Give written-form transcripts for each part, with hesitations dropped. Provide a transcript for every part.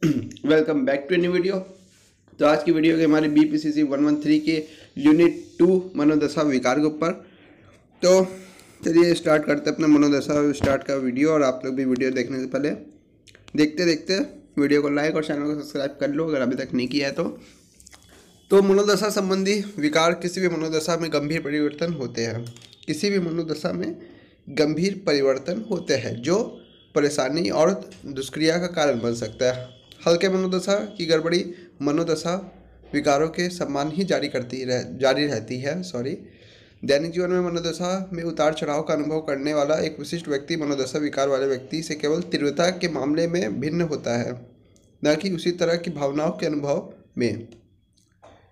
Welcome back to new video. तो आज की वीडियो के हमारे BPCC 113 के यूनिट 2 मनोदशा विकार के ऊपर। तो चलिए स्टार्ट करते हैं अपना मनोदशा स्टार्ट का वीडियो। और आप लोग भी वीडियो देखने से पहले देखते देखते वीडियो को लाइक और चैनल को सब्सक्राइब कर लो अगर अभी तक नहीं किया है तो मनोदशा संबंधी विकार किसी भी मनोदशा में गंभीर परिवर्तन होते हैं। किसी भी मनोदशा में गंभीर परिवर्तन होते हैं जो परेशानी और दुष्क्रिया का कारण बन सकता है। हल्के मनोदशा की गड़बड़ी मनोदशा विकारों के समान ही जारी रहती है। दैनिक जीवन में मनोदशा में उतार चढ़ाव का अनुभव करने वाला एक विशिष्ट व्यक्ति मनोदशा विकार वाले व्यक्ति से केवल तीव्रता के मामले में भिन्न होता है, न कि उसी तरह की भावनाओं के अनुभव में।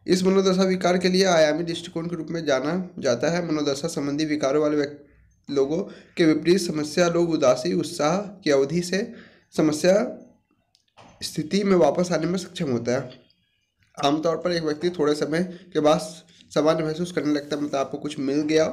इस मनोदशा विकार के लिए आयामी दृष्टिकोण के रूप में जाना जाता है। मनोदशा संबंधी विकारों वाले लोगों के विपरीत समस्या लोग उदासी उत्साह की अवधि से समस्या स्थिति में वापस आने में सक्षम होता है। आमतौर पर एक व्यक्ति थोड़े समय के बाद सामान्य महसूस करने लगता है। मतलब आपको कुछ मिल गया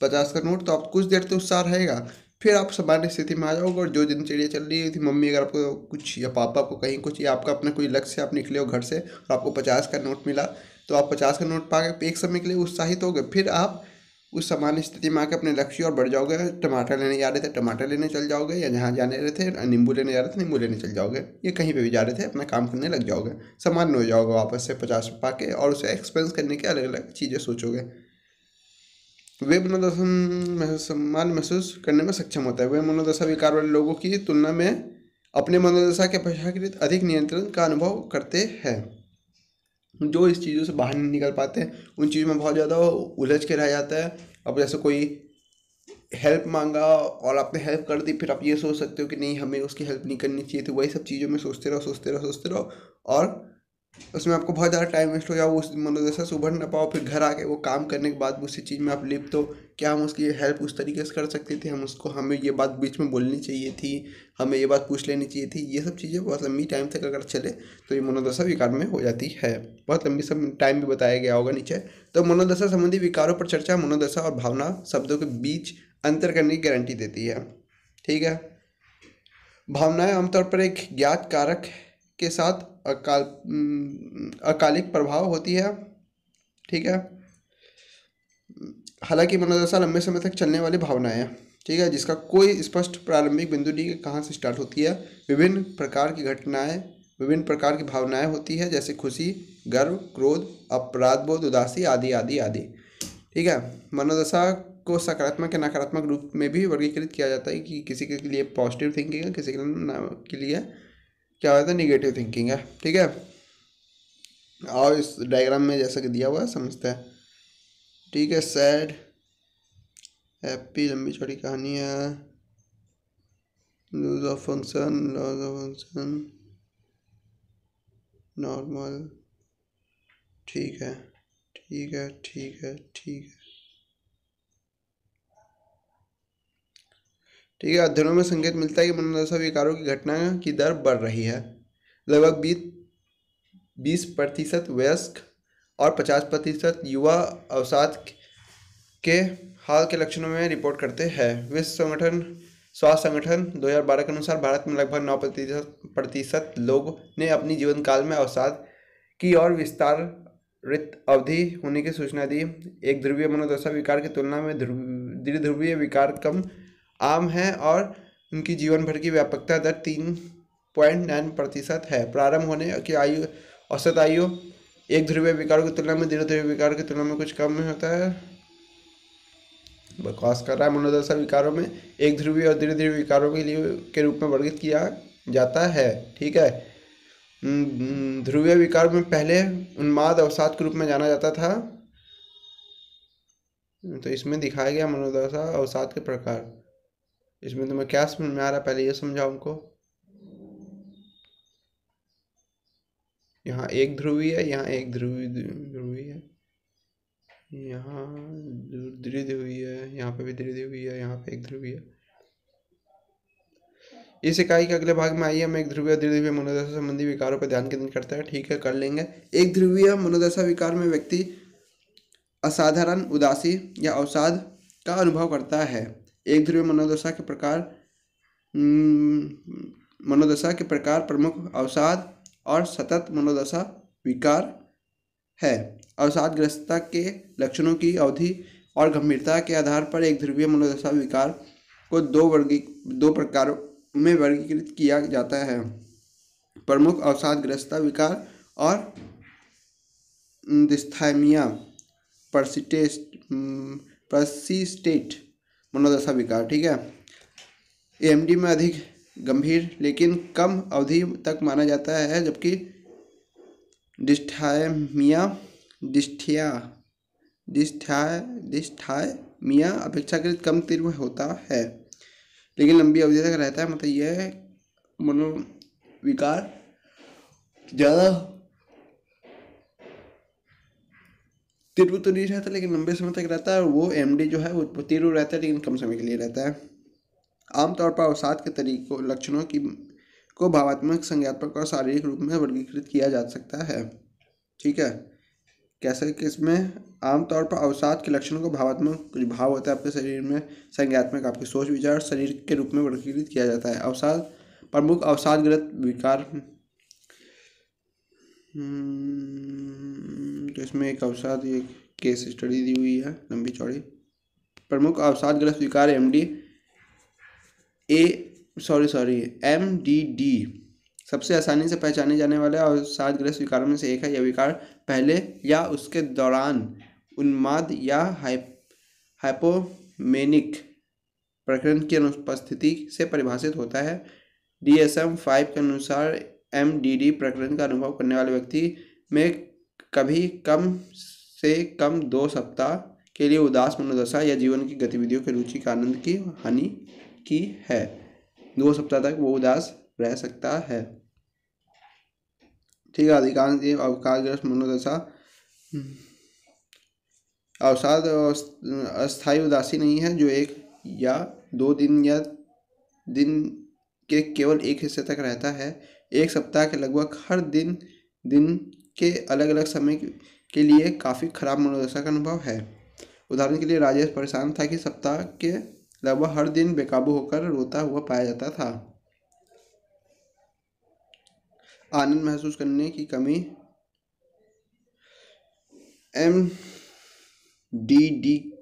50 का नोट, तो आप कुछ देर तो उत्साह रहेगा, फिर आप सामान्य स्थिति में आ जाओगे। और जो दिनचर्या चल रही थी, मम्मी अगर आपको कुछ या पापा को कहीं कुछ या आपका अपना कोई लक्ष्य, आप निकले हो घर से और आपको 50 का नोट मिला, तो आप 50 का नोट पा के एक समय के लिए उत्साहित हो गए। फिर आप उस सामान्य स्थिति में आकर अपने लक्ष्य और बढ़ जाओगे। टमाटर लेने जा रहे थे टमाटर लेने चल जाओगे, या जहाँ जाने रहे थे नींबू लेने जा रहे थे नींबू लेने चल जाओगे, या कहीं पे भी जा रहे थे अपना काम करने लग जाओगे। सामान्य हो जाओगे वापस से 50 पाके, और उसे एक्सपेंस करने के अलग अलग चीज़ें सोचोगे। वे मनोदशा सम्मान महसूस करने में सक्षम होता है। वे मनोदशा विकार वाले लोगों की तुलना में अपने मनोदशा के अपेक्षाकृत अधिक नियंत्रण का अनुभव करते हैं। जो इस चीज़ों से बाहर नहीं निकल पाते हैं, उन चीज़ों में बहुत ज़्यादा उलझ के रह जाता है। अब जैसे कोई हेल्प मांगा और आपने हेल्प कर दी, फिर आप ये सोच सकते हो कि नहीं, हमें उसकी हेल्प नहीं करनी चाहिए थी। वही सब चीज़ों में सोचते रहो और उसमें आपको बहुत ज़्यादा टाइम वेस्ट हो जाओ, उस मनोदशा से उभर ना पाओ। फिर घर आके वो काम करने के बाद उसी चीज़ में आप लिप्त हो, क्या हम उसकी हेल्प उस तरीके से कर सकते थे, हमें ये बात बीच में बोलनी चाहिए थी, हमें ये बात पूछ लेनी चाहिए थी। ये सब चीज़ें बहुत लंबी टाइम तक अगर चले तो ये मनोदशा विकार में हो जाती है। बहुत लंबी सब टाइम भी बताया गया होगा नीचे। तो मनोदशा संबंधी विकारों पर चर्चा मनोदशा और भावना शब्दों के बीच अंतर करने की गारंटी देती है। ठीक है। भावनाएं आमतौर पर एक ज्ञात कारक के साथ अकालिक प्रभाव होती है। ठीक है। हालांकि मनोदशा लंबे समय तक चलने वाली भावनाएं है। ठीक है, जिसका कोई स्पष्ट प्रारंभिक बिंदु नहीं, कहाँ से स्टार्ट होती है। विभिन्न प्रकार की घटनाएं, विभिन्न प्रकार की भावनाएं होती है, जैसे खुशी, गर्व, क्रोध, अपराध बोध, उदासी आदि आदि आदि। ठीक है। मनोदशा को सकारात्मक या नकारात्मक रूप में भी वर्गीकृत किया जाता है कि किसी के लिए पॉजिटिव थिंकिंग है, किसी के लिए क्या होता है, निगेटिव थिंकिंग है। ठीक है। और इस डायग्राम में जैसा कि दिया हुआ है समझते हैं। ठीक है। सैड, हैप्पी, लंबी चौड़ी कहानी है। Loss of function, normal. ठीक है। ठीक है। ठीक है। ठीक है। ठीक है। अध्ययनों में संकेत मिलता है कि मनोदशा विकारों की घटना की दर बढ़ रही है। लगभग 20% वयस्क और 50% युवा अवसाद के हाल के लक्षणों में रिपोर्ट करते हैं। विश्व स्वास्थ्य संगठन 2012 के अनुसार भारत में लगभग 9% लोग ने अपनी जीवन काल में अवसाद की और विस्तारित अवधि होने की सूचना दी। एक ध्रुवीय मनोदशा विकार की तुलना में द्विध्रुवीय विकार कम आम है और उनकी जीवन भर की व्यापकता दर 3.9% है। प्रारंभ होने की आयु, औसत आयु एक ध्रुवीय विकारों की तुलना में द्विध्रुवीय विकार की तुलना में कुछ कम में होता है। बकवास कर रहा है। मनोदशा विकारों में एक ध्रुवीय और द्विध्रुवीय विकारों के रूप में वर्गीकृत किया जाता है। ठीक है। ध्रुवीय विकार में पहले उन्माद अवसाद के रूप में जाना जाता था। तो इसमें दिखाया गया मनोदशा अवसाद के प्रकार। इसमें तुम्हें क्या समझ में आ रहा है, पहले ये समझाओ हमको। यहाँ एक ध्रुवीय है, यहाँ एक ध्रुवीय है, यहाँ द्विध्रुवीय है, यहाँ पे भी द्विध्रुवीय है, यहाँ पे एक ध्रुवीय है। इस इकाई के अगले भाग में आइए हम एक ध्रुवीय और द्विध्रुवीय मनोदशा संबंधी विकारों पर ध्यान केंद्रित करते हैं। ठीक है, कर लेंगे। एक ध्रुवीय मनोदशा विकार में व्यक्ति असाधारण उदासी या अवसाद का अनुभव करता है। एक ध्रुवीय मनोदशा के प्रकार प्रमुख अवसाद, और सतत मनोदशा विकार है। अवसादग्रस्तता के लक्षणों की अवधि और गंभीरता के आधार पर एक ध्रुवीय मनोदशा विकार को दो प्रकारों में वर्गीकृत किया जाता है: प्रमुख अवसादग्रस्तता विकार और डिस्थाइमिया पर्सिस्टेट मनोदशा विकार। ठीक है, एएमडी में अधिक गंभीर लेकिन कम अवधि तक माना जाता है, जबकि डिस्थाइमिया अपेक्षाकृत कम तीव्र होता है लेकिन लंबी अवधि तक रहता है। मतलब यह मनोविकार ज़्यादा तीव्र तो नहीं रहता लेकिन लंबे समय तक रहता है, और वो एमडी जो है वो तीव्र रहता है लेकिन कम समय के लिए रहता है। आमतौर पर अवसाद के तरीकों लक्षणों को भावात्मक, संज्ञात्मक और शारीरिक रूप में वर्गीकृत किया जा सकता है। ठीक है, कैसे कि इसमें आमतौर पर अवसाद के लक्षणों को भावात्मक, कुछ भाव होता है आपके शरीर में, संज्ञात्मक आपकी सोच विचार, शरीर के रूप में वर्गीकृत किया जाता है। अवसाद प्रमुख अवसादग्रस्त विकार, तो इसमें एक अवसाद, एक केस स्टडी दी हुई है लंबी चौड़ी। प्रमुख अवसादग्रस्त विकार MDD सबसे आसानी से पहचाने जाने वाले अवसादग्रस्त विकारों में से एक है। यह विकार पहले या उसके दौरान उन्माद या हाइपोमेनिक प्रकरण की अनुपस्थिति से परिभाषित होता है। DSM-5 के अनुसार MDD प्रकरण का अनुभव करने वाले व्यक्ति में कभी कम से कम 2 सप्ताह के लिए उदास मनोदशा या जीवन की गतिविधियों के रुचि का आनंद की हानि की है। 2 सप्ताह तक वो उदास रह सकता है। ठीक है, अधिकांश ये अवसादग्रस्त मनोदशा अवसाद अस्थायी उदासी नहीं है जो 1 या 2 दिन या दिन के केवल एक हिस्से तक रहता है। 1 सप्ताह के लगभग हर दिन के अलग अलग समय के लिए काफ़ी खराब मनोदशा का अनुभव है। उदाहरण के लिए राजेश परेशान था कि सप्ताह के लगभग हर दिन बेकाबू होकर रोता हुआ पाया जाता था। आनंद महसूस करने की कमी, MDD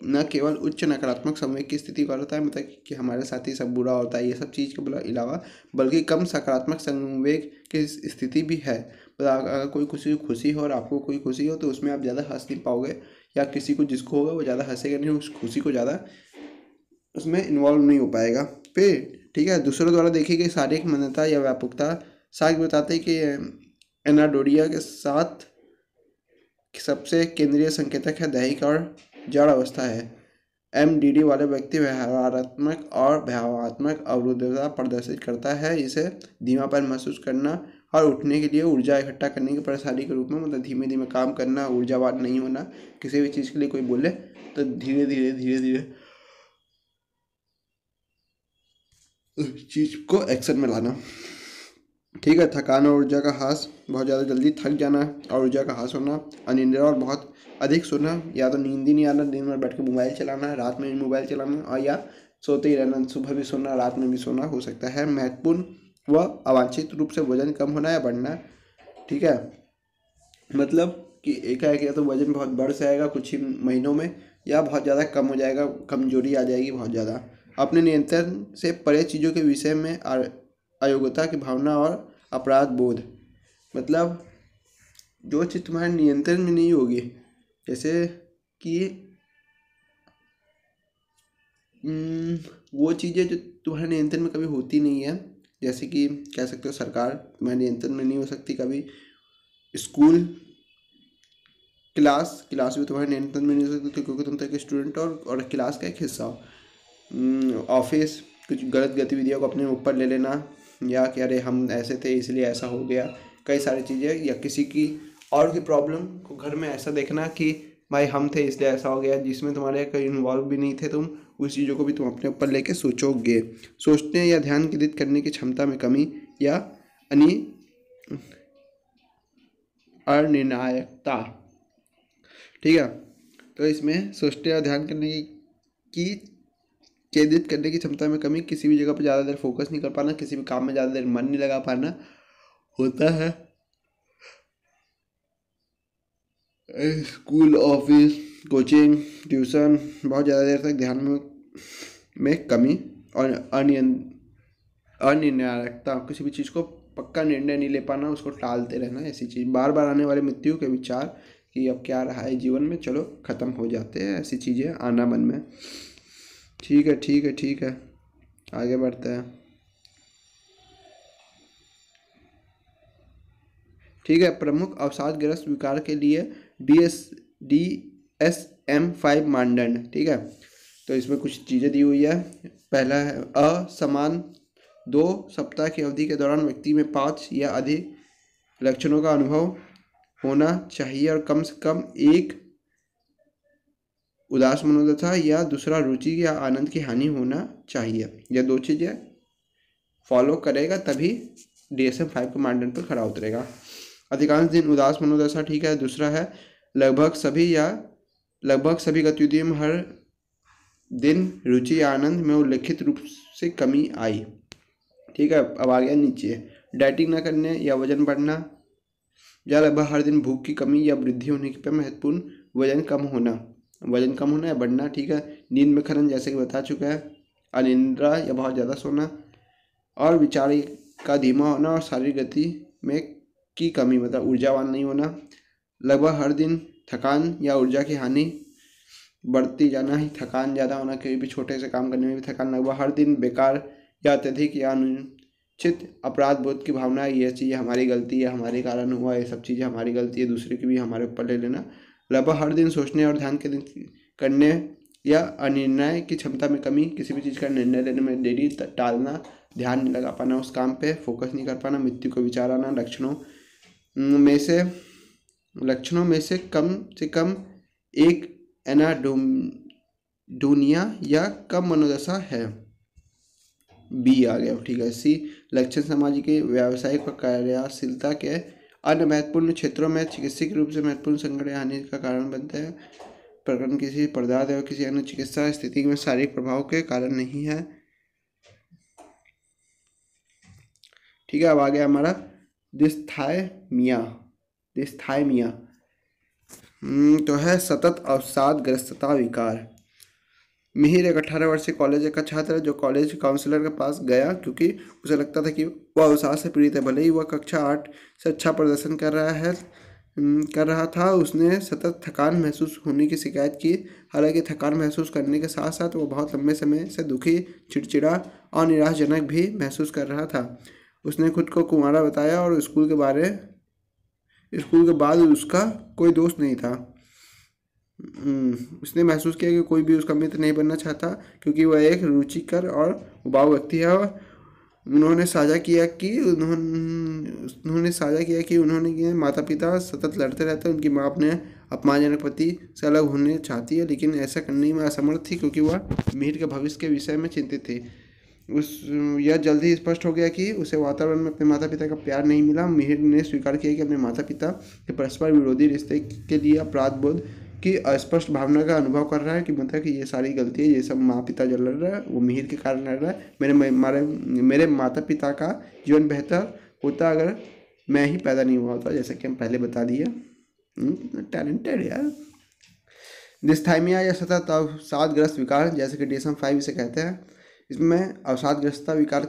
न केवल उच्च नकारात्मक संवेग की स्थिति का होता है, मतलब कि हमारे साथ ही सब बुरा होता है, ये सब चीज़ के अलावा, बल्कि कम सकारात्मक संवेग की स्थिति भी है। मतलब अगर कोई खुशी हो और आपको कोई खुशी हो तो उसमें आप ज़्यादा हंस नहीं पाओगे, या किसी को जिसको होगा वो ज़्यादा हंसेगा नहीं, उस खुशी को ज़्यादा उसमें इन्वॉल्व नहीं हो पाएगा। फिर ठीक है, दूसरों द्वारा देखी गई शारीरिक मान्यता या व्यापकता साक्ष्य बताते हैं कि एनाडोरिया के साथ सबसे केंद्रीय संकेतक है दैहिक और जड़ अवस्था है। MDD वाले व्यक्ति व्यवहारात्मक और भावात्मक अवरोधता प्रदर्शित करता है। इसे धीमापन महसूस करना और उठने के लिए ऊर्जा इकट्ठा करने की परेशानी के रूप में, मतलब धीमे धीमे काम करना, ऊर्जावान नहीं होना, किसी भी चीज़ के लिए कोई बोले तो धीरे धीरे उस चीज़ को एक्शन में लाना। ठीक है, थकान और ऊर्जा का ह्रास, बहुत ज़्यादा जल्दी थक जाना और ऊर्जा का ह्रास होना, अनिद्रा और बहुत अधिक सोना, या तो नींद ही नहीं आना, दिन भर बैठ के मोबाइल चलाना, रात में भी मोबाइल चलाना, और या सोते ही रहना, सुबह भी सोना, रात में भी सोना हो सकता है। महत्वपूर्ण व अवांछित रूप से वजन कम होना या बढ़ना। ठीक है, मतलब कि एकाएक या तो वजन बहुत बढ़ जाएगा कुछ ही महीनों में, या बहुत ज़्यादा कम हो जाएगा, कमजोरी आ जाएगी बहुत ज़्यादा। अपने नियंत्रण से परे चीज़ों के विषय में अयोग्यता की भावना और अपराध बोध, मतलब जो चीज़ तुम्हारे नियंत्रण में नहीं होगी, जैसे कि वो चीज़ें जो तुम्हारे नियंत्रण में कभी होती नहीं है, जैसे कि कह सकते हो सरकार तुम्हारे नियंत्रण में नहीं हो सकती कभी, स्कूल क्लास भी तुम्हारे नियंत्रण में नहीं हो सकती क्योंकि तुम तो एक स्टूडेंट और क्लास का एक हिस्सा हो। ऑफिस कुछ गलत गतिविधियों को अपने ऊपर ले लेना, या कि अरे हम ऐसे थे इसलिए ऐसा हो गया, कई सारी चीज़ें, या किसी की और की प्रॉब्लम को घर में ऐसा देखना कि भाई हम थे इसलिए ऐसा हो गया, जिसमें तुम्हारे कहीं इन्वॉल्व भी नहीं थे तुम, उस चीज़ों को भी तुम अपने ऊपर लेके सोचोगे। सोचने या ध्यान केंद्रित करने की क्षमता में कमी या अनिर्णायकता। ठीक है, तो इसमें सोचने या ध्यान करने की केंद्रित करने की क्षमता में कमी, किसी भी जगह पर ज़्यादा देर फोकस नहीं कर पाना, किसी भी काम में ज़्यादा देर मन नहीं लगा पाना होता है। स्कूल, ऑफिस, कोचिंग, ट्यूशन, बहुत ज़्यादा देर तक ध्यान में कमी और अनिर्णायकता, किसी भी चीज़ को पक्का निर्णय नहीं ले पाना, उसको टालते रहना, ऐसी चीज़, बार बार आने वाले मृत्यु के विचार कि अब क्या रहा है जीवन में, चलो ख़त्म हो जाते हैं, ऐसी चीज़ें आना मन में। ठीक है ठीक है ठीक है, आगे बढ़ते हैं। ठीक है, प्रमुख अवसादग्रस्त विकार के लिए DSM-5 मानदंड। ठीक है, तो इसमें कुछ चीज़ें दी हुई है। पहला है असमान 2 सप्ताह की अवधि के दौरान व्यक्ति में 5 या अधिक लक्षणों का अनुभव होना चाहिए और कम से कम एक उदास मनोदशा या दूसरा रुचि या आनंद की हानि होना चाहिए। यह 2 चीज़ें फॉलो करेगा तभी DSM-5 के मानदंड पर खरा उतरेगा। अधिकांश दिन उदास मनोदशा। ठीक है, दूसरा है लगभग सभी गतिविधियों में हर दिन रुचि या आनंद में उल्लेखित रूप से कमी आई। ठीक है, अब आ गया नीचे, डाइटिंग न करने या वजन बढ़ना या लगभग हर दिन भूख की कमी या वृद्धि होने पर महत्वपूर्ण वजन कम होना या बढ़ना। ठीक है, नींद में खनन जैसे कि बता चुका है, अनिद्रा या बहुत ज़्यादा सोना और विचार का धीमा होना और शारीरिक गति में की कमी, मतलब ऊर्जावान नहीं होना। लगभग हर दिन थकान या ऊर्जा की हानि बढ़ती जाना ही, थकान ज़्यादा होना, कहीं भी छोटे से काम करने में भी थकान। लगभग हर दिन बेकार या अत्यधिक या अनुचित अपराध बोध की भावना, ये चीज़ हमारी गलती है, हमारे कारण हुआ, ये सब चीज़ें हमारी गलती है, दूसरे की भी हमारे ऊपर ले लेना। लगभग हर दिन सोचने और ध्यान करने या अनिर्णय की क्षमता में कमी, किसी भी चीज़ का निर्णय लेने में देरी, टालना, ध्यान नहीं लगा पाना उस काम पे, फोकस नहीं कर पाना, मृत्यु को विचार आना। लक्षणों में से कम एक एनाडोनिया या कम मनोदशा है। बी आ गया। ठीक है, सी लक्षण सामाजिक व्यावसायिक और क्रियाशीलता के अन्य महत्वपूर्ण क्षेत्रों में चिकित्सीय रूप से महत्वपूर्ण संकट या हानि का कारण बनते हैं। प्रकरण किसी पदार्थ या किसी अन्य चिकित्सा स्थिति में शारीरिक प्रभाव के कारण नहीं है। ठीक है, अब आ गया हमारा डिस्थाइमिया। तो है सतत अवसादग्रस्तता विकार। मिहिर एक 18 वर्षीय कॉलेज का छात्र है जो कॉलेज काउंसलर के पास गया क्योंकि उसे लगता था कि वह अवसाद से पीड़ित है। भले ही वह कक्षा 8 से अच्छा प्रदर्शन कर रहा था, उसने सतत थकान महसूस होने की शिकायत की। हालांकि थकान महसूस करने के साथ साथ वो बहुत लंबे समय से दुखी, चिड़चिड़ा और निराशजनक भी महसूस कर रहा था। उसने खुद को कुंवारा बताया और स्कूल के बाद उसका कोई दोस्त नहीं था। उसने महसूस किया कि कोई भी उसका मित्र नहीं बनना चाहता क्योंकि वह एक रुचिकर और उबाऊ व्यक्ति है। उन्होंने साझा किया कि उन्होंने माता पिता सतत लड़ते रहते हैं। उनकी माँ अपने अपमानजनक पति से अलग होने चाहती है लेकिन ऐसा करने में असमर्थ थी क्योंकि वह मिहिर के भविष्य के विषय में चिंतित थी। यह जल्द ही स्पष्ट हो गया कि उसे वातावरण में अपने माता पिता का प्यार नहीं मिला। मिहिर ने स्वीकार किया कि अपने माता पिता के परस्पर विरोधी रिश्ते के लिए अपराध बोध की अस्पष्ट भावना का अनुभव कर रहा है कि मतलब कि ये सारी गलती है, ये सब माँ पिता जो लड़ रहा है वो मिहिर के कारण लड़ रहा है। मेरे माता पिता का जीवन बेहतर होता अगर मैं ही पैदा नहीं हुआ होता, जैसा कि हम पहले बता दिए। टैलेंटेड यार। डिस्थाइमिया या सतत अवसादग्रस्त विकार, जैसे कि DSM-5 इसे कहते हैं, इसमें अवसादग्रस्तता विकार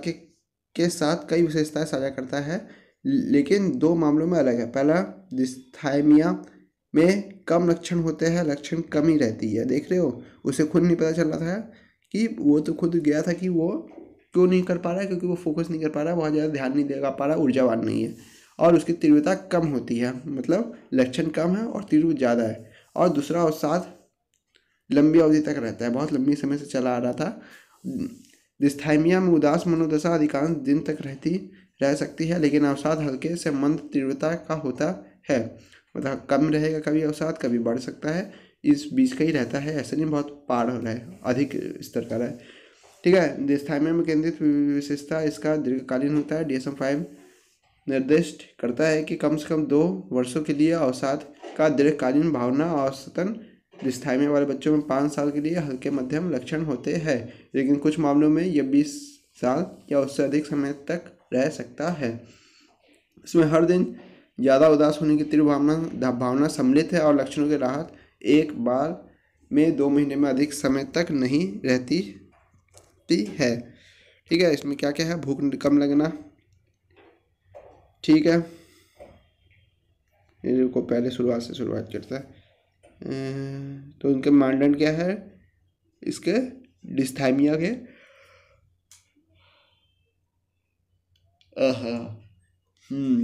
के साथ कई विशेषताएं साझा करता है लेकिन 2 मामलों में अलग है। पहला, डिस्थाइमिया में कम लक्षण होते हैं, लक्षण कम ही रहती है। देख रहे हो, उसे खुद नहीं पता चल रहा था कि वो तो खुद गया था कि वो क्यों नहीं कर पा रहा है, क्योंकि वो फोकस नहीं कर पा रहा है, बहुत ज़्यादा ध्यान नहीं दे पा रहा, ऊर्जावान नहीं है और उसकी तीव्रता कम होती है, मतलब लक्षण कम है और तीव्रता ज़्यादा है। और दूसरा, अवसाद लंबी अवधि तक रहता है, बहुत लंबी समय से चला आ रहा था। डिस्थाइमिया में उदास मनोदशा अधिकांश दिन तक रह सकती है लेकिन अवसाद हल्के से मंद तीव्रता का होता है, मतलब कम रहेगा, कभी अवसाद कभी बढ़ सकता है, इस बीच का ही रहता है, ऐसा नहीं बहुत पार हो रहा है, अधिक स्तर का रहा है। ठीक है, डिस्थाइमिया में केंद्रित विशेषता इसका दीर्घकालीन होता है। DSM-5 निर्दिष्ट करता है कि कम से कम 2 वर्षों के लिए अवसाद का दीर्घकालीन भावना औसतन डिस्थाइमिया वाले बच्चों में 5 साल के लिए हल्के मध्यम लक्षण होते हैं लेकिन कुछ मामलों में यह 20 साल या उससे अधिक समय तक रह सकता है। इसमें हर दिन ज़्यादा उदास होने की तीव्र भावना सम्मिलित है और लक्षणों की राहत एक बार में 2 महीने में अधिक समय तक नहीं रहती है। ठीक है, इसमें क्या क्या है? भूख कम लगना, ठीक है, ये को पहले शुरुआत करता है। तो इनके मानदंड क्या है इसके डिस्थाइमिया के?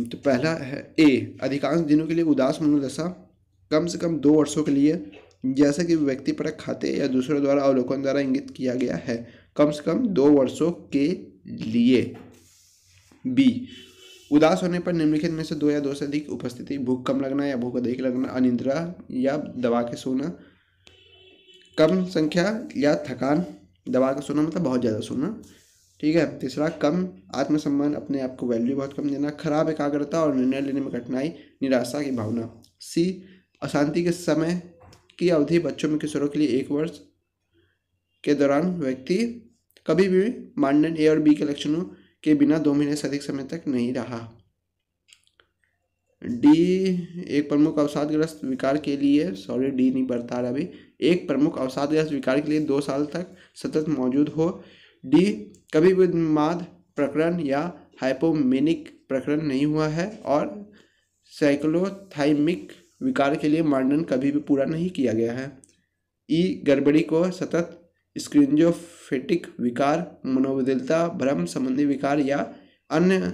तो पहला है ए, अधिकांश दिनों के लिए उदास मनोदशा कम से कम 2 वर्षों के लिए, जैसा कि व्यक्तिपरक खाते या दूसरों द्वारा अवलोकन द्वारा इंगित किया गया है, कम से कम 2 वर्षों के लिए। बी, उदास होने पर निम्नलिखित में से 2 या 2 से अधिक उपस्थिति: भूख कम लगना या भूख अधिक लगना, अनिद्रा या दबा के सोना, कम संख्या या थकान, दबा के सोना मतलब बहुत ज़्यादा सोना। ठीक है, तीसरा कम आत्मसम्मान, अपने आप को वैल्यू बहुत कम देना, खराब एकाग्रता और निर्णय लेने में कठिनाई, निराशा की भावना। सी, अशांति के समय की अवधि बच्चों में किशोरों के लिए 1 वर्ष के दौरान व्यक्ति कभी भी मानदंड ए और बी के लक्षणों के बिना 2 महीने से अधिक समय तक नहीं रहा। डी, एक प्रमुख अवसादग्रस्त विकार के लिए डी नहीं बता रहा अभी, एक प्रमुख अवसादग्रस्त विकार के लिए 2 साल तक सतत मौजूद हो। डी, कभी भी उन्माद प्रकरण या हाइपोमेनिक प्रकरण नहीं हुआ है। और साइक्लोथाइमिक विकार के लिए मानदंड कभी भी पूरा नहीं किया गया है। ई, गड़बड़ी को सतत स्क्रिंजोफेटिक विकार, मनोविदिलता, भ्रम संबंधी विकार या अन्य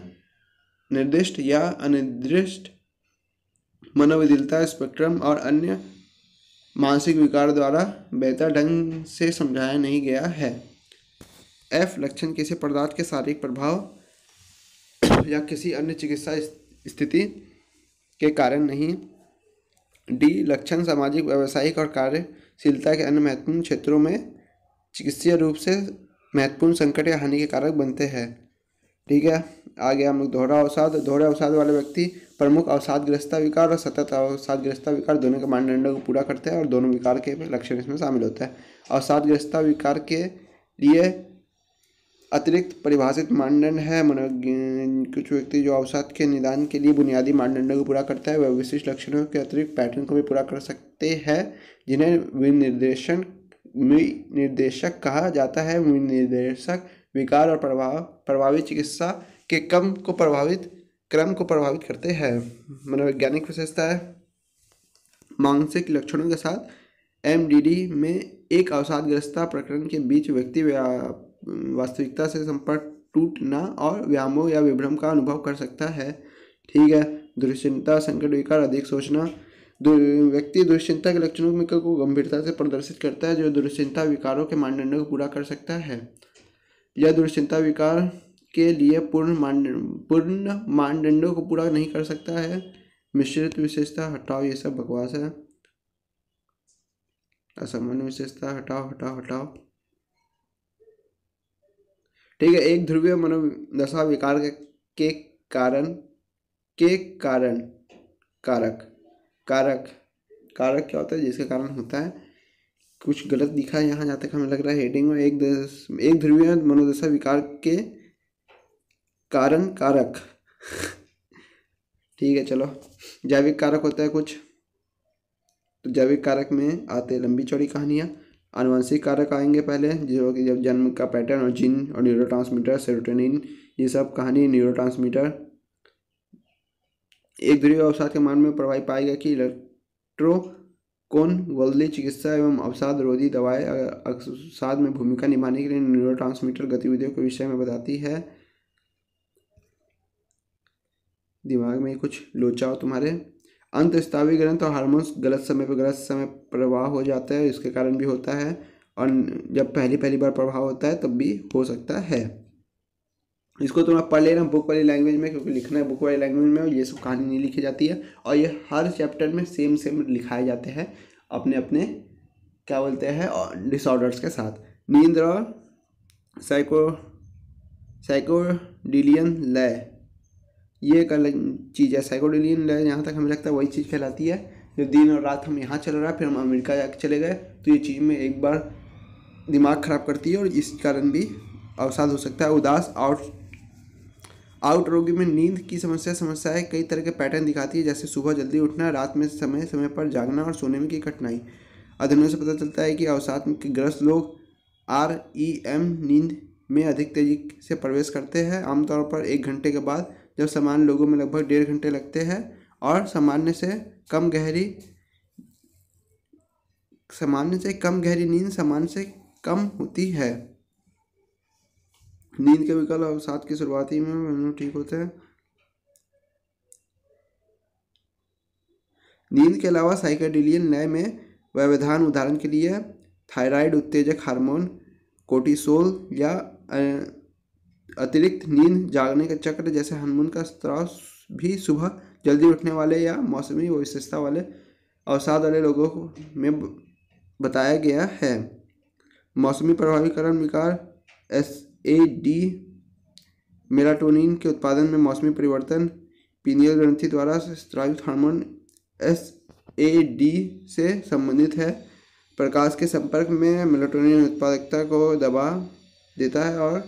निर्दिष्ट या अनिर्दिष्ट मनोविदिलता स्पेक्ट्रम और अन्य मानसिक विकार द्वारा बेहतर ढंग से समझाया नहीं गया है। एफ, लक्षण किसी पदार्थ के शारीरिक प्रभाव या किसी अन्य चिकित्सा स्थिति के कारण नहीं। डी, लक्षण सामाजिक, व्यावसायिक और कार्यशीलता के अन्य महत्वपूर्ण क्षेत्रों में चिकित्सीय रूप से महत्वपूर्ण संकट या हानि के कारक बनते हैं। ठीक है, आगे हम लोग दोहरा अवसाद वाले व्यक्ति प्रमुख अवसादग्रस्ता विकार और सतत अवसादग्रस्ता विकार दोनों के मानदंडों को पूरा करते हैं और दोनों विकार के लक्षण इसमें शामिल होता है। अवसादग्रस्ता विकार के लिए अतिरिक्त परिभाषित मानदंड है। कुछ व्यक्ति जो अवसाद के निदान के लिए बुनियादी मानदंडों को पूरा करता है वह विशिष्ट लक्षणों के अतिरिक्त पैटर्न को भी पूरा कर सकते हैं, जिन्हें विनिर्देशक कहा जाता है। विनिर्देशक विकार और प्रभावी चिकित्सा के क्रम को प्रभावित करते हैं। मनोवैज्ञानिक विशेषता है। मानसिक लक्षणों के साथ MDD में एक अवसादग्रस्ता प्रकरण के बीच व्यक्ति वास्तविकता से संपर्क टूटना और व्यामोह या विभ्रम का अनुभव कर सकता है। ठीक है, दुश्चिंता, संकट विकार, अधिक सोचना। व्यक्ति दुश्चिंता के लक्षणों को गंभीरता से प्रदर्शित करता है, जो दुश्चिंता विकारों के मानदंडों को पूरा कर सकता है। यह दुश्चिंता विकार के लिए पूर्ण मानदंडों को पूरा नहीं कर सकता है। मिश्रित विशेषता, हटाओ, ये सब बकवास है। असामान्य विशेषता, हटाओ। ठीक है, एक ध्रुवीय मनोदशा विकार के कारक क्या होता है? जिसके कारण होता है। कुछ गलत दिखा है यहाँ, जहाँ तक हमें लग रहा है हेडिंग में। एक ध्रुवीय मनोदशा विकार के कारक ठीक है, चलो। जैविक कारक होता है कुछ, तो जैविक कारक में आते हैं लंबी चौड़ी कहानियाँ। आनुवंशिक कारक आएंगे पहले, जो कि जब जन्म का पैटर्न और जीन और न्यूरोट्रांसमीटर, सेरोटोनिन, ये सब कहानी न्यूरोट्रांसमीटर। एक ध्रुवीय अवसाद के मान में प्रभावी पाएगा कि इलेक्ट्रोकॉन्वोल्युलर चिकित्सा एवं अवसाद रोधी दवाएं अवसाद में भूमिका निभाने के लिए न्यूरोट्रांसमीटर गतिविधियों के विषय में बताती है। दिमाग में कुछ लोचा हो तुम्हारे। अंतस्रावी ग्रंथ और हार्मोन्स गलत समय प्रवाह हो जाता है, इसके कारण भी होता है। और जब पहली बार प्रभाव होता है तब भी हो सकता है। इसको तुम आप पढ़ लेना बुक वाली लैंग्वेज में, क्योंकि लिखना है बुक वाली लैंग्वेज में, और ये सब कहानी नहीं लिखी जाती है। और ये हर चैप्टर में सेम लिखाए जाते हैं अपने क्या बोलते हैं डिसऑर्डर्स के साथ। नींद और साइकोडिलियन लय, ये एक अलग चीज़ है। साइकोडिलियन लय जहाँ तक हमें लगता है वही चीज़ कहलाती है। जो दिन और रात हम यहाँ चल रहा है, फिर हम अमेरिका जाके चले गए, तो ये चीज़ में एक बार दिमाग ख़राब करती है और इस कारण भी अवसाद हो सकता है। उदास आउट रोगी में नींद की समस्याएं कई तरह के पैटर्न दिखाती है, जैसे सुबह जल्दी उठना, रात में समय समय पर जागना और सोने में की कठिनाई। अध्ययनों से पता चलता है कि अवसाद के ग्रस्त लोग REM नींद में अधिक तेजी से प्रवेश करते हैं, आमतौर पर 1 घंटे के बाद, जब सामान्य लोगों में लगभग 1.5 घंटे लगते हैं, और सामान्य से कम गहरी नींद सामान्य से कम होती है। नींद के विकल्प अवसाद की शुरुआती में ठीक होते हैं। नींद के अलावा साइकाडेलियन लय में व्यवधान, उदाहरण के लिए थायराइड उत्तेजक हार्मोन कोर्टिसोल या अतिरिक्त नींद जागने का चक्र जैसे हार्मोन का स्राव भी सुबह जल्दी उठने वाले या मौसमी विशेषता वाले अवसाद वाले लोगों में बताया गया है। मौसमी प्रभावीकरण विकार SAD, मेलाटोनिन के उत्पादन में मौसमी परिवर्तन, पीनियल ग्रंथि द्वारा स्रावित हार्मोन SAD से संबंधित है। प्रकाश के संपर्क में मेलाटोनिन उत्पादकता को दबा देता है और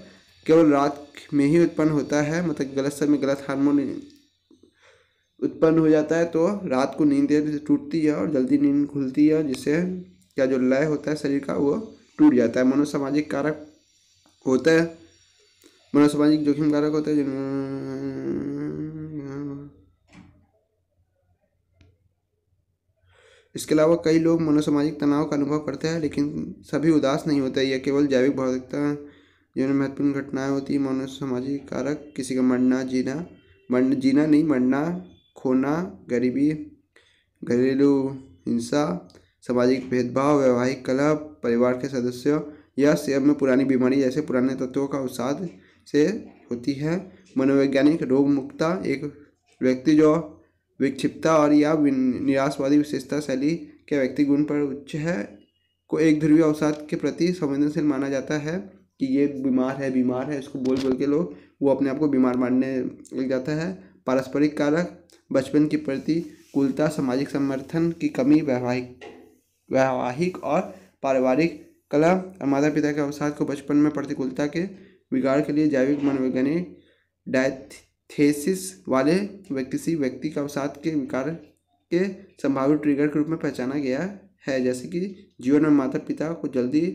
केवल रात में ही उत्पन्न होता है, मतलब गलत समय गलत हार्मोन उत्पन्न हो जाता है, तो रात को नींद टूटती है और जल्दी नींद खुलती है, जिससे क्या जो लय होता है शरीर का वो टूट जाता है। मनोसामाजिक कारक होता है, मनोसामाजिक जोखिम कारक होता है। इसके अलावा कई लोग मनोसामाजिक तनाव का अनुभव करते हैं, लेकिन सभी उदास नहीं होते। यह केवल जैविक भौतिकता जीवन में महत्वपूर्ण घटनाएं होती है। मनोसामाजिक कारक किसी का मरना, खोना, गरीबी, घरेलू हिंसा, सामाजिक भेदभाव, वैवाहिक कलह, परिवार के सदस्यों या सेहत में पुरानी बीमारी जैसे पुराने तत्वों का अवसाद से होती है। मनोवैज्ञानिक रोग मुक्ता, एक व्यक्ति जो विक्षिप्तता और या निराशवादी विशेषता शैली के व्यक्ति गुण पर उच्च है को एक ध्रुवीय अवसाद के प्रति संवेदनशील माना जाता है, कि ये बीमार है, इसको बोल बोल के लोग वो अपने आप को बीमार मानने लग जाता है। पारस्परिक कारक, बचपन की प्रतिकूलता, सामाजिक समर्थन की कमी, वैवाहिक और पारिवारिक कलह और माता पिता के अवसाद को बचपन में प्रतिकूलता के विकार के लिए जैविक मनोवैज्ञानिक डायथेसिस वाले किसी व्यक्ति का अवसाद के विकार के संभावित ट्रिगर के रूप में पहचाना गया है, जैसे कि जीवन में माता पिता को जल्दी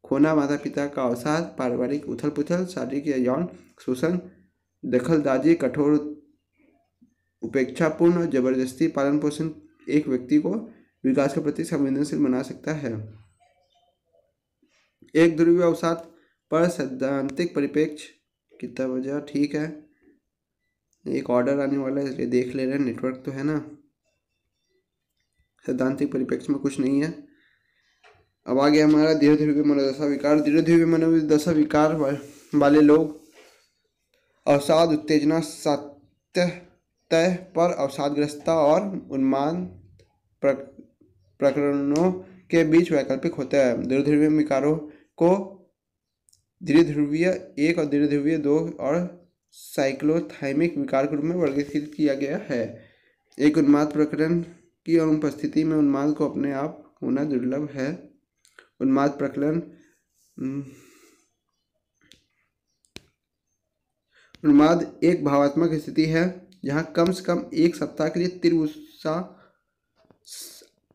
खोना, माता पिता का अवसाद, पारिवारिक उथल पुथल, शारीरिक या यौन शोषण, दखलंदाजी, कठोर उपेक्षापूर्ण और जबरदस्ती पालन पोषण एक व्यक्ति को विकास के प्रति संवेदनशील बना सकता है। एक ध्रुवीय अवसाद पर सैद्धांतिक परिप्रेक्ष्य कितना बजा? ठीक है, एक ऑर्डर आने वाला है इसलिए देख ले रहे हैं, नेटवर्क तो है ना। सैद्धांतिक परिप्रेक्ष्य में कुछ नहीं है। अब आ गया हमारा धीरे ध्रुवीय मनोदशा विकार। धीरे ध्रुवीय मनोदशा विकार वाले लोग अवसाद, उत्तेजना, सातत्य पर अवसादग्रस्तता और उन्माद प्रकरणों के बीच वैकल्पिक होता है। धीरे ध्रुवीय विकारों को धीरे ध्रुवीय 1 और धीरे ध्रुवीय 2 और साइक्लोथाइमिक विकार के रूप में वर्गीकृत किया गया है। एक उन्माद प्रकरण की अनुपस्थिति में उन्माद को अपने आप होना दुर्लभ है। उन्माद प्रकरण उन्माद एक भावात्मक स्थिति है जहां कम से कम 1 सप्ताह के लिए तीव्र उत्साह,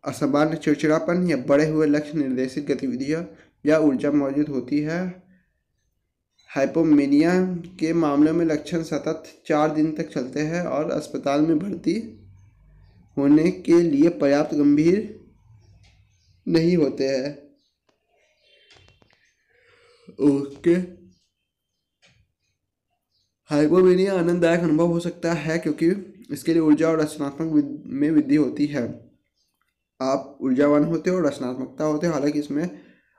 असामान्य चिड़चिड़ापन या बढ़े हुए लक्ष्य निर्देशित गतिविधियां या ऊर्जा मौजूद होती है। हाइपोमेनिया के मामले में लक्षण सतत 4 दिन तक चलते हैं और अस्पताल में भर्ती होने के लिए पर्याप्त गंभीर नहीं होते हैं। ओके, हाइपोमेनिया आनंददायक अनुभव हो सकता है क्योंकि इसके लिए ऊर्जा और रचनात्मक में वृद्धि होती है। आप ऊर्जावान होते हो और रचनात्मकता होते हो। हालांकि इसमें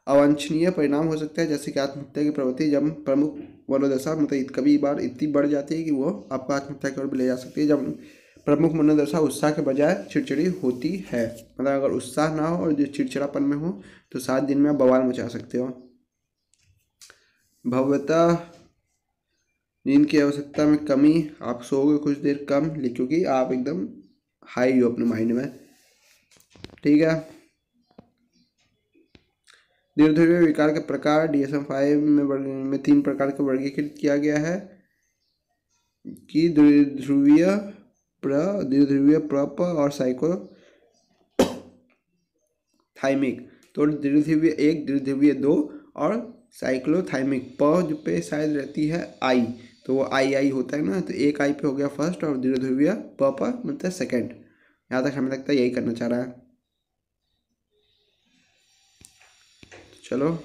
अवांछनीय परिणाम हो सकता है, जैसे कि आत्महत्या की प्रवृत्ति जब प्रमुख मनोदशा मतलब कभी बार इतनी बढ़ जाती है कि वो आपको आत्महत्या की ओर भी ले जा सकती है। जब प्रमुख मनोदशा उत्साह के बजाय चिड़चिड़ी होती है, मतलब अगर उत्साह ना हो और जो चिड़चिड़ापन में हो तो 7 दिन में आप बवाल मचा सकते हो। भव्यता, नींद की आवश्यकता में कमी, आप सोओगे कुछ देर कम क्योंकि आप एकदम हाई हो अपने माइंड में। ठीक है, धीरे धीरे विकार के प्रकार DSM-5 में 3 प्रकार के वर्गीकृत किया गया है। कि द्विध्रुवीय द्विध्रुवीय प्रप और साइक्लोथाइमिक। तो द्विध्रुवीय 1, द्विध्रुवीय 2 और साइक्लोथाइमिक प पे शायद रहती है आई, तो वो आई होता है ना, तो एक आई पे हो गया फर्स्ट और द्विध्रुवीय प मतलब सेकंड। यहाँ तक हमें लगता है यही करना चाह रहा है। चलो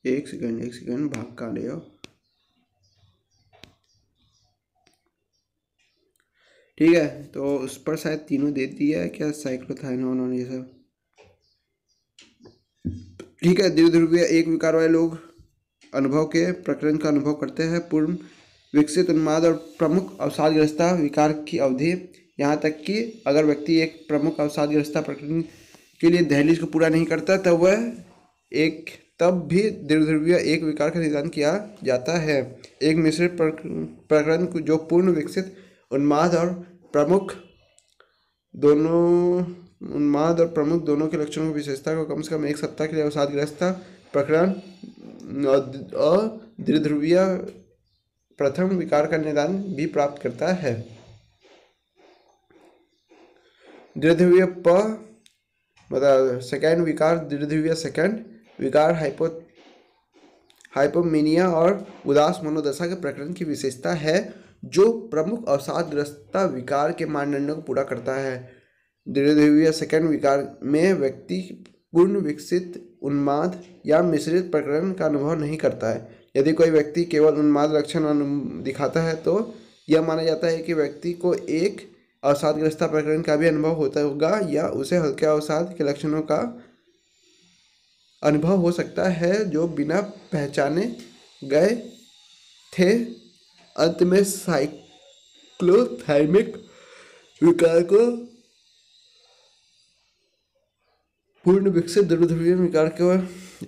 एक सेकंड भाग का ले आओ। ठीक है, तो उस पर शायद तीनों दे दिया है क्या, साइक्लोथाइनोन और ये सब। ठीक है, द्विध्रुवीय एक विकार वाले लोग अनुभव के प्रकरण का अनुभव करते हैं। पूर्ण विकसित उन्माद और प्रमुख अवसादग्रस्तता विकार की अवधि, यहाँ तक कि अगर व्यक्ति एक प्रमुख अवसादग्रस्तता प्रकरण के लिए दहलीज को पूरा नहीं करता तब भी द्विध्रुवीय एक विकार का निदान किया जाता है। एक मिश्रित प्रकरण जो पूर्ण विकसित उन्माद और प्रमुख दोनों के लक्षणों की विशेषता को कम से कम एक सप्ताह के लिए अवसादग्रस्तता प्रकरण द्विध्रुवीय प्रथम विकार का निदान भी प्राप्त करता है। द्विध्रुवीय मतलब सेकेंड विकार, द्विध्रुवीय सेकेंड विकार हाइपोमेनिया और उदास मनोदशा के प्रकरण की विशेषता है जो प्रमुख अवसादग्रस्तता विकार के मानदंडों को पूरा करता है। द्विध्रुवीय सेकेंड विकार में व्यक्ति पूर्ण विकसित उन्माद या मिश्रित प्रकरण का अनुभव नहीं करता है। यदि कोई व्यक्ति केवल उन्माद लक्षण दिखाता है तो यह माना जाता है कि व्यक्ति को एक अवसादग्रस्तता प्रकरण का भी अनुभव होता होगा या उसे हल्के अवसाद के लक्षणों का अनुभव हो सकता है जो बिना पहचाने गए थे। अंत में साइक्लोथाइमिक विकार को पूर्ण विकसित द्विध्रुवीय विकार को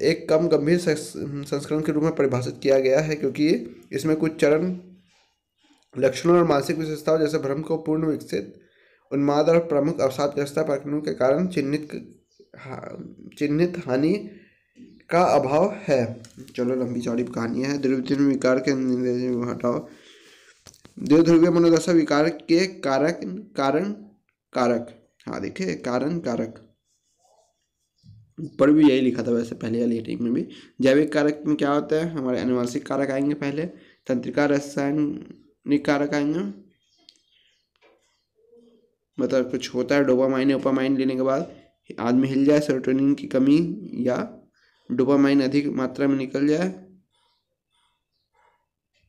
एक कम गंभीर संस्करण के रूप में परिभाषित किया गया है, क्योंकि इसमें कुछ चरण लक्षणों और मानसिक विशेषताओं जैसे भ्रम को पूर्ण विकसित उन्माद और प्रमुख अवसादग्रस्तता प्रकरणों के कारण चिन्हित हानि का अभाव है। चलो लंबी चौड़ी कहानी है। द्विध्रुवीय विकार के हटाओ। द्विध्रुवीय मनोदशा विकार के कारक हाँ देखिए कारण कारक ऊपर भी यही लिखा था वैसे पहले वाली हीटिंग में भी। जैविक कारक में क्या होता है, हमारे आनुवंशिक कारक आएंगे पहले, तंत्रिका रासायनिक कारक आएंगे, मतलब कुछ होता है डोपामाइन ओपामाइन लेने के बाद आदमी हिल जाए, सेरोटोनिन की कमी या डोपामाइन अधिक मात्रा में निकल जाए,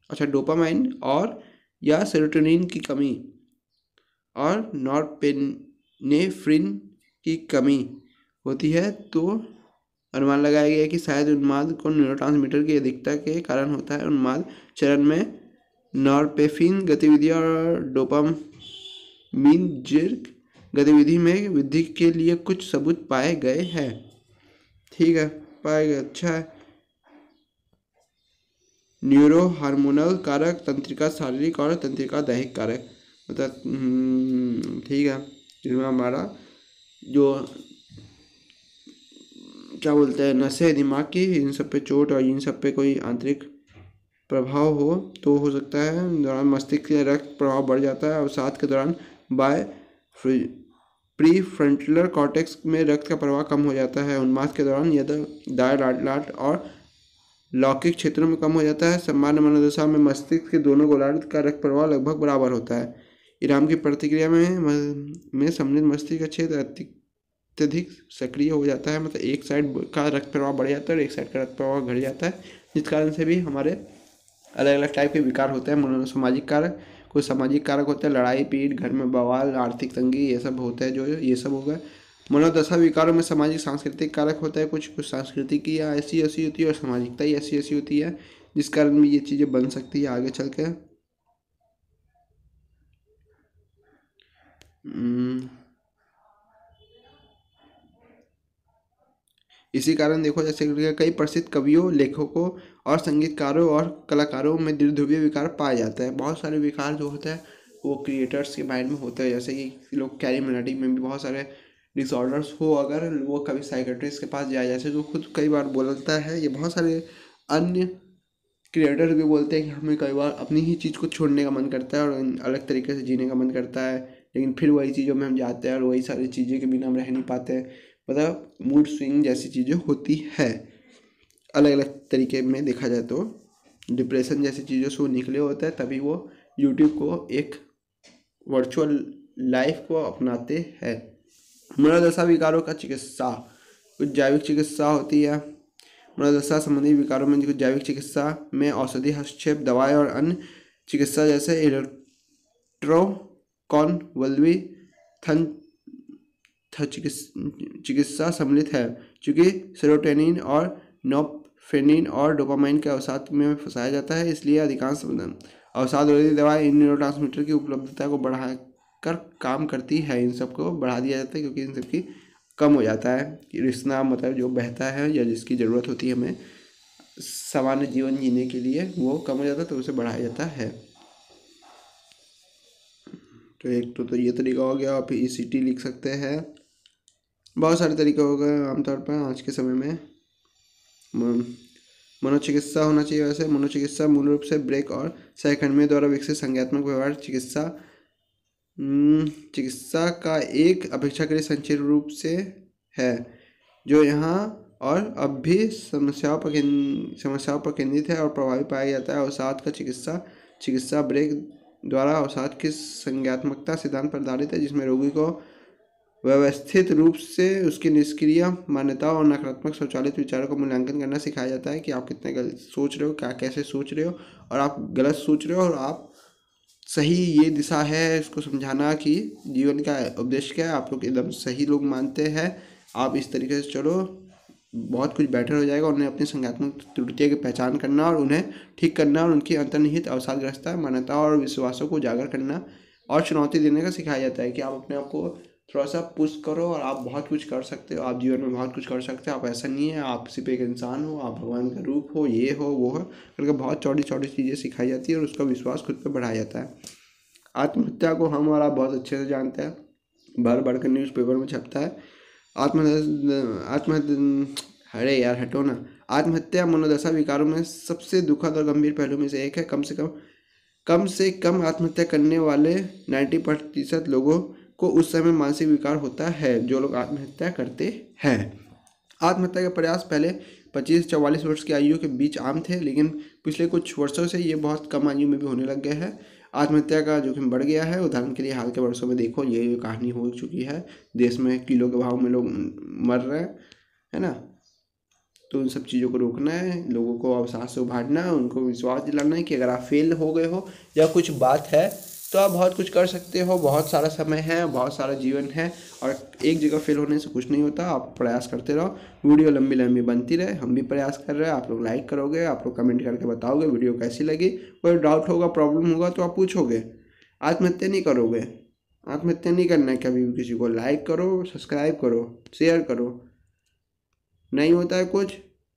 अच्छा डोपामाइन और या सेरोटोनिन की कमी और नॉरपेनेफ्रिन की कमी होती है, तो अनुमान लगाया गया है कि शायद उन्माद को न्यूरोट्रांसमीटर की अधिकता के कारण होता है। उन्माद चरण में नॉरपेफिन गतिविधि और डोपामिनर्जिक गतिविधि में वृद्धि के लिए कुछ सबूत पाए गए हैं। ठीक है, पाए गए, अच्छा है। न्यूरो हार्मोनल कारक, तंत्रिका शारीरिक और तंत्रिका दैहिक कारक, मतलब ठीक है, जिसमें हमारा जो क्या बोलते हैं नसें दिमाग की, इन सब पे चोट और इन सब पे कोई आंतरिक प्रभाव हो तो हो सकता है। दौरान मस्तिष्क के रक्त प्रभाव बढ़ जाता है। अवसाद के दौरान प्रीफ्रंटल कॉर्टेक्स में रक्त का प्रवाह कम हो जाता है। उन्माद के दौरान यह दाएं लाट और लौकिक क्षेत्रों में कम हो जाता है। सामान्य मनोदशा में मस्तिष्क के दोनों गोलार्ध का रक्त प्रवाह लगभग बराबर होता है। इराम की प्रतिक्रिया में सम्मिलित मस्तिष्क का क्षेत्र अत्यधिक सक्रिय हो जाता है, मतलब एक साइड का रक्त प्रवाह बढ़ जाता है और एक साइड का रक्त प्रवाह घट जाता है, जिस कारण से भी हमारे अलग अलग टाइप के विकार होते हैं। मनोसामाजिक कारक, कुछ सामाजिक कारक होते हैं, लड़ाई पीट, घर में बवाल, आर्थिक तंगी, ये सब होते हैं, जो ये सब हो गए। मनोदशा विकारों में सामाजिक सांस्कृतिक कारक होता है, कुछ सांस्कृतिक या ऐसी होती है और सामाजिकता ही ऐसी होती है, जिस कारण भी ये चीज़ें बन सकती है आगे चल के। इसी कारण देखो जैसे कई प्रसिद्ध कवियों, लेखकों और संगीतकारों और कलाकारों में द्विध्रुवीय विकार पाया जाता है। बहुत सारे विकार जो होते हैं वो क्रिएटर्स के माइंड में होते हैं, जैसे कि लोग कैरी मिनाटी में भी बहुत सारे डिसऑर्डर्स हो, अगर वो कभी साइकेट्रिस्ट के पास जाए, जैसे जो खुद कई बार बोलता है, ये बहुत सारे अन्य क्रिएटर भी बोलते हैं कि हमें कई बार अपनी ही चीज़ को छोड़ने का मन करता है और अलग तरीके से जीने का मन करता है, लेकिन फिर वही चीज़ों में हम जाते हैं और वही सारी चीज़ें के बिना हम रह नहीं पाते हैं। मतलब मूड स्विंग जैसी चीज़ें होती है अलग अलग तरीके में देखा जाए तो। डिप्रेशन जैसी चीज़ों से वो निकले होते हैं, तभी वो यूट्यूब को एक वर्चुअल लाइफ को अपनाते हैं। मनोदशा विकारों का चिकित्सा, कुछ जैविक चिकित्सा होती है। मनोदशा संबंधी विकारों में कुछ जैविक चिकित्सा में औषधि हस्तक्षेप, दवाएं और अन्य चिकित्सा जैसे इलेक्ट्रोकॉन्वल्वी चिकित्सा सम्मिलित है। चूँकि सेरोटोनिन और नोरपेनिफ्रेन और डोपामाइन के अवसाद में फंसाया जाता है, इसलिए अधिकांश अवसाद रोधी दवाएं इन न्यूरोट्रांसमीटर की उपलब्धता को बढ़ाकर काम करती है। इन सबको बढ़ा दिया जाता है क्योंकि इन सबकी कम हो जाता है रिश्ता, मतलब जो बहता है या जिसकी ज़रूरत होती है हमें सामान्य जीवन जीने के लिए, वो कम हो जाता है, तो उसे बढ़ाया जाता है। तो एक तो ये तरीका हो गया। आप ECT लिख सकते हैं, बहुत सारे तरीके हो गए आमतौर पर आज के समय में। मनोचिकित्सा होना चाहिए। वैसे मनोचिकित्सा मूल रूप से ब्रेक और सहकर्मियों द्वारा विकसित संज्ञानात्मक व्यवहार चिकित्सा का एक अपेक्षाकृत संक्षिप्त रूप से है, जो यहाँ और अब भी समस्याओं पर केंद्रित है और प्रभावी पाया जाता है। अवसाद का चिकित्सा ब्रेक द्वारा अवसाद की संज्ञानात्मकता सिद्धांत पर आधारित है, जिसमें रोगी को व्यवस्थित रूप से उसकी निष्क्रिय मान्यताओं और नकारात्मक स्वचालित विचारों का मूल्यांकन करना सिखाया जाता है कि आप कितने गलत सोच रहे हो, क्या कैसे सोच रहे हो, और आप गलत सोच रहे हो और आप सही ये दिशा है, इसको समझाना कि जीवन का उद्देश्य क्या है। आप लोग एकदम सही लोग मानते हैं, आप इस तरीके से चलो, बहुत कुछ बेटर हो जाएगा। उन्हें अपनी संज्ञानात्मक त्रुटियों की पहचान करना और उन्हें ठीक करना और उनकी अंतर्निहित अवसादग्रस्तता, मान्यताओं और विश्वासों को उजागर करना और चुनौती देने का सिखाया जाता है कि आप अपने आप को थोड़ा सा पुश करो और आप बहुत कुछ कर सकते हो, आप जीवन में बहुत कुछ कर सकते हो। आप ऐसा नहीं है आप सिर्फ एक इंसान हो, आप भगवान का रूप हो, ये हो वो हो करके बहुत छोटी छोटी चीज़ें सिखाई जाती है और उसका विश्वास खुद पर बढ़ाया जाता है। आत्महत्या को हम और आप बहुत अच्छे से जानते हैं, बार बार कर न्यूज़पेपर में छपता है। अरे यार हटो ना। आत्महत्या मनोदशा विकारों में सबसे दुखद और गंभीर पहलू में से एक है। कम से कम आत्महत्या करने वाले 90% लोगों को उस समय मानसिक विकार होता है जो लोग आत्महत्या करते हैं। आत्महत्या के प्रयास पहले 25-44 वर्ष की आयु के बीच आम थे, लेकिन पिछले कुछ वर्षों से ये बहुत कम आयु में भी होने लग गया है। आत्महत्या का जोखिम बढ़ गया है। उदाहरण के लिए हाल के वर्षों में देखो, ये कहानी हो चुकी है, देश में किलो के भाव में लोग मर रहे हैं, है ना। तो उन सब चीज़ों को रोकना है, लोगों को अवसाद से उभारना है, उनको विश्वास दिलाना है कि अगर आप फेल हो गए हो या कुछ बात है तो आप बहुत कुछ कर सकते हो, बहुत सारा समय है, बहुत सारा जीवन है और एक जगह फेल होने से कुछ नहीं होता। आप प्रयास करते रहो, वीडियो लंबी लंबी बनती रहे, हम भी प्रयास कर रहे हैं। आप लोग लाइक करोगे, आप लोग कमेंट करके बताओगे वीडियो कैसी लगी। कोई डाउट होगा, प्रॉब्लम होगा तो आप पूछोगे। आत्महत्या नहीं करोगे, आत्महत्या नहीं करना है कभी भी किसी को। लाइक करो, सब्सक्राइब करो, शेयर करो। नहीं होता है कुछ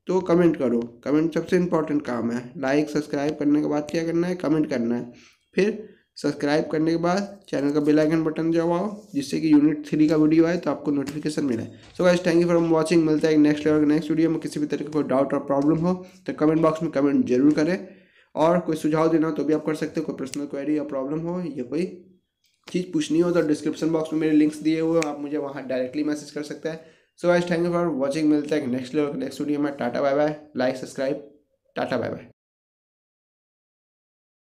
तो कमेंट करो, कमेंट सबसे इम्पोर्टेंट काम है। लाइक सब्सक्राइब करने के बाद क्या करना है, कमेंट करना है। फिर सब्सक्राइब करने के बाद चैनल का बेल आइकन बटन दबाओ, जिससे कि यूनिट 3 का वीडियो आए तो आपको नोटिफिकेशन मिले। सो guys, thank you for watching. मिलता है नेक्स्ट लेवल नेक्स्ट वीडियो में। किसी भी तरह का कोई डाउट और प्रॉब्लम हो तो कमेंट बॉक्स में कमेंट जरूर करें, और कोई सुझाव देना हो तो भी आप कर सकते हो। कोई पर्सनल क्वेरी या प्रॉब्लम हो या कोई चीज़ पूछनी हो तो डिस्क्रिप्शन बॉक्स में मेरे लिंक्स दिए हुए हैं, आप मुझे वहाँ डायरेक्टली मैसेज कर सकते हैं। So guys, thank you for watching. मिलता है नेक्स्ट लेवल नेक्स्ट वीडियो में। Tata bye bye. Like subscribe, tata bye bye.